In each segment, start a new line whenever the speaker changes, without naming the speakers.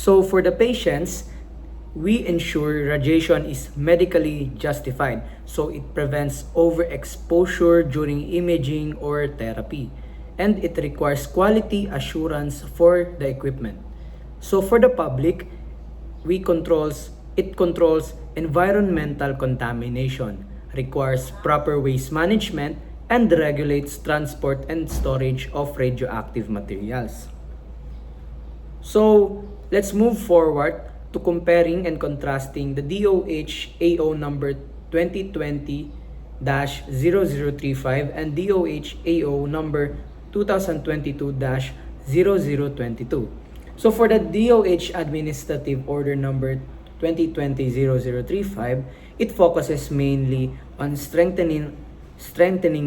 So for the patients, we ensure radiation is medically justified, so it prevents overexposure during imaging or therapy, and it requires quality assurance for the equipment. So for the public, it controls environmental contamination, requires proper waste management, and regulates transport and storage of radioactive materials. So let's move forward to comparing and contrasting the DOH AO number 2020-0035 and DOH AO number 2022-0022. So for the DOH Administrative Order number 2020-0035, it focuses mainly on strengthening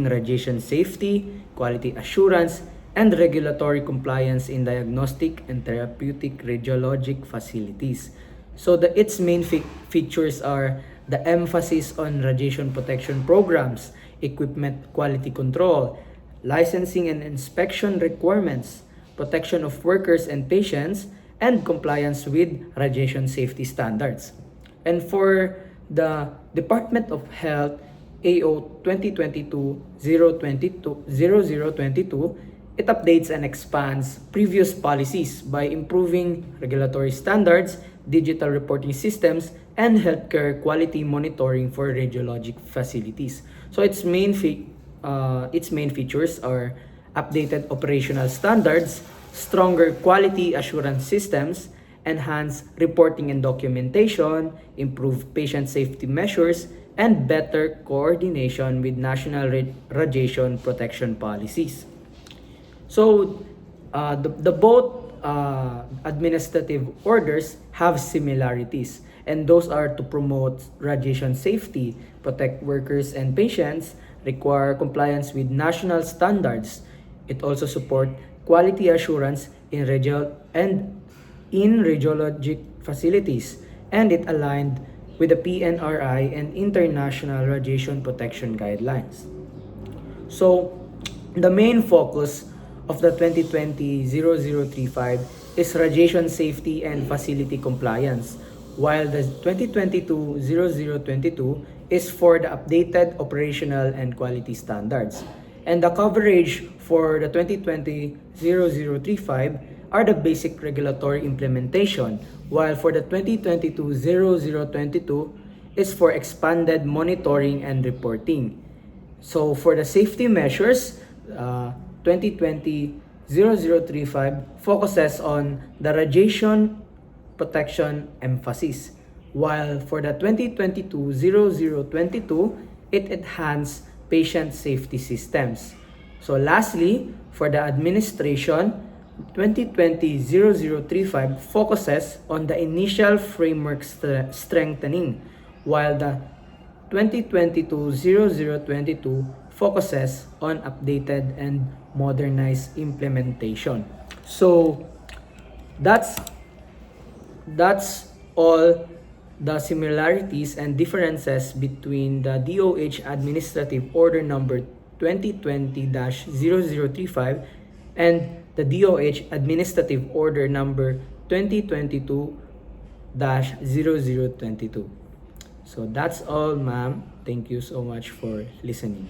radiation safety, quality assurance, and regulatory compliance in diagnostic and therapeutic radiologic facilities. So its main features are the emphasis on radiation protection programs, equipment quality control, licensing and inspection requirements, protection of workers and patients, and compliance with radiation safety standards. And for the Department of Health AO 2022-0022, it updates and expands previous policies by improving regulatory standards, digital reporting systems, and healthcare quality monitoring for radiologic facilities. So its main features are updated operational standards, stronger quality assurance systems, enhanced reporting and documentation, improved patient safety measures, and better coordination with national radiation protection policies. So the both administrative orders have similarities, and those are to promote radiation safety, protect workers and patients, require compliance with national standards. It also support quality assurance in radiologic facilities, and it aligned with the PNRI and international radiation protection guidelines. So the main focus of the 2020-0035 is radiation safety and facility compliance, while the 2022-0022 is for the updated operational and quality standards. And the coverage for the 2020-0035 are the basic regulatory implementation, while for the 2022-0022 is for expanded monitoring and reporting. So for the safety measures, 2020-0035 focuses on the radiation protection emphasis, while for the 2022-0022, it enhanced patient safety systems. So lastly, for the administration, 2020-0035 focuses on the initial framework strengthening, while the 2022-0022 focuses on updated and modernized implementation. So that's all the similarities and differences between the DOH Administrative Order number 2020-0035 and the DOH Administrative Order number 2022-0022. So that's all, ma'am. Thank you so much for listening.